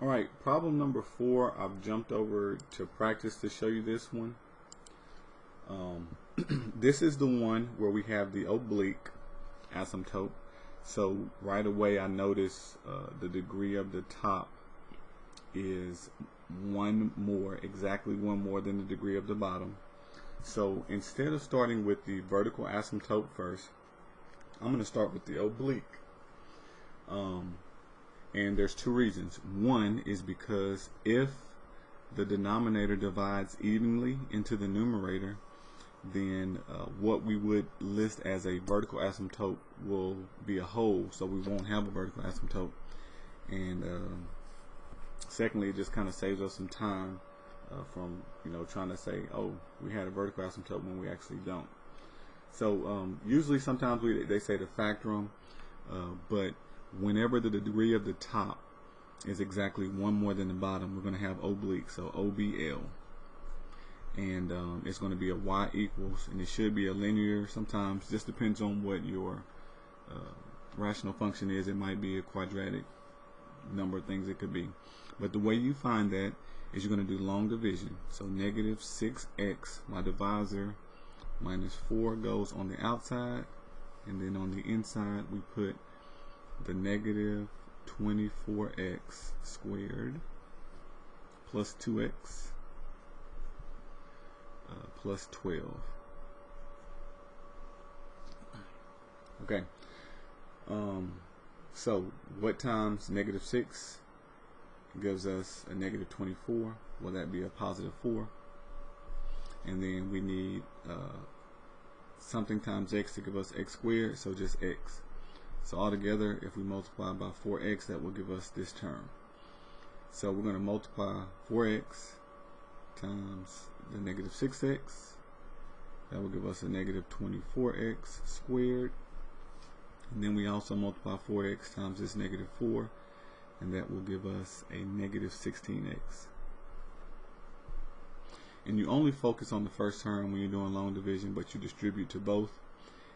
All right, problem number 4. I've jumped over to practice to show you this one. This is the one where we have the oblique asymptote. So right away I notice the degree of the top is exactly one more than the degree of the bottom. So instead of starting with the vertical asymptote first, I'm going to start with the oblique. And there's two reasons. One is because if the denominator divides evenly into the numerator, then what we would list as a vertical asymptote will be a whole, so we won't have a vertical asymptote. And secondly, it just kind of saves us some time from trying to say, oh, we had a vertical asymptote when we actually don't. So usually sometimes they say to factor them, but whenever the degree of the top is exactly one more than the bottom, we're going to have oblique, so OBL. And it's going to be a y equals, and it should be a linear. Sometimes just depends on what your rational function is. It might be a quadratic number of things it could be. But the way you find that is you're going to do long division. So negative 6x, my divisor, minus 4 goes on the outside, and then on the inside we put the negative 24x squared plus 2x plus 12. Okay. So what times negative 6 gives us a negative 24? Well, that'd be a positive 4. And then we need something times x to give us x squared, so just x. So altogether, if we multiply by 4x, that will give us this term. So we're going to multiply 4x times the negative 6x. That will give us a negative 24x squared. And then we also multiply 4x times this negative 4, and that will give us a negative 16x. And you only focus on the first term when you're doing long division, but you distribute to both,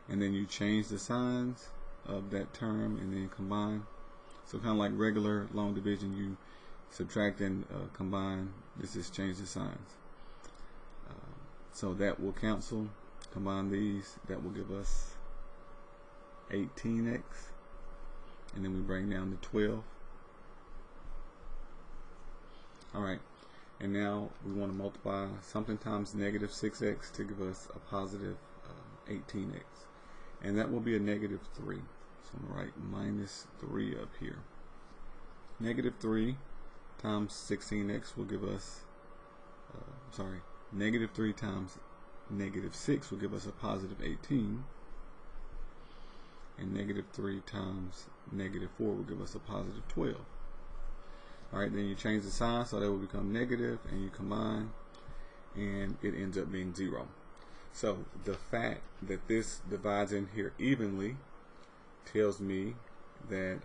and then you change the signs of that term and then combine. So kind of like regular long division, you subtract and combine. This is change the signs. So that will cancel. Combine these, that will give us 18x, and then we bring down to 12. Alright, and now we want to multiply something times negative 6x to give us a positive 18x, and that will be a negative 3. So I'm going to write minus 3 up here. Negative 3 times 16x will give us, negative 3 times negative 6 will give us a positive 18. And negative 3 times negative 4 will give us a positive 12. Alright, then you change the sign so that will become negative, and you combine, and it ends up being 0. So the fact that this divides in here evenly tells me that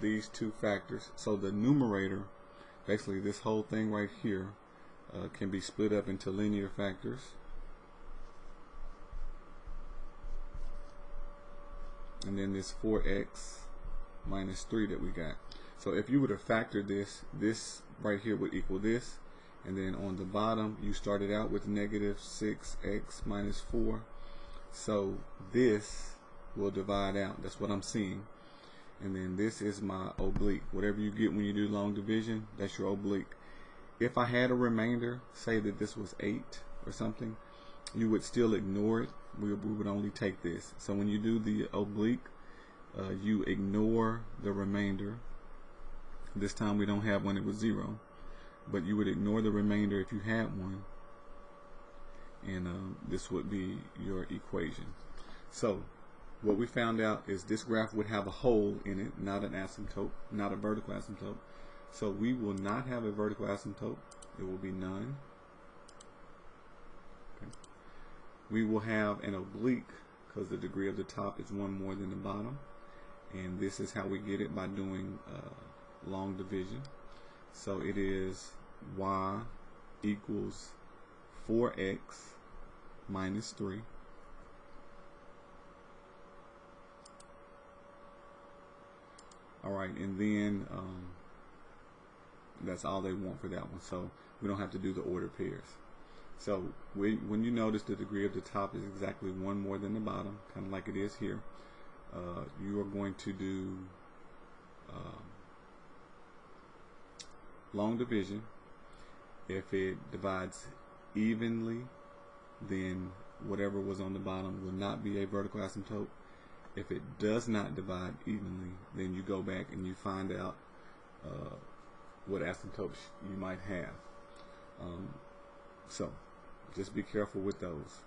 these two factors, so the numerator, basically this whole thing right here, can be split up into linear factors. And then this 4x minus 3 that we got. So if you were to factor this, this right here would equal this, and then on the bottom you started out with negative 6x minus 4. So this will divide out. That's what I'm seeing. And then this is my oblique. Whatever you get when you do long division, that's your oblique. If I had a remainder, say that this was 8 or something, you would still ignore it. We would only take this. So when you do the oblique, you ignore the remainder. This time we don't have one, it was 0, but you would ignore the remainder if you had one, and this would be your equation. So what we found out is this graph would have a hole in it, not an asymptote, not a vertical asymptote. So we will not have a vertical asymptote. It will be none. Okay. We will have an oblique because the degree of the top is one more than the bottom, and this is how we get it by doing long division. So it is y equals 4x minus 3 Alright, and then that's all they want for that one. So we don't have to do the ordered pairs. So when you notice the degree of the top is exactly one more than the bottom, kind of like it is here, you are going to do long division. If it divides evenly, then whatever was on the bottom will not be a vertical asymptote. If it does not divide evenly, then you go back and you find out what asymptotes you might have. So just be careful with those.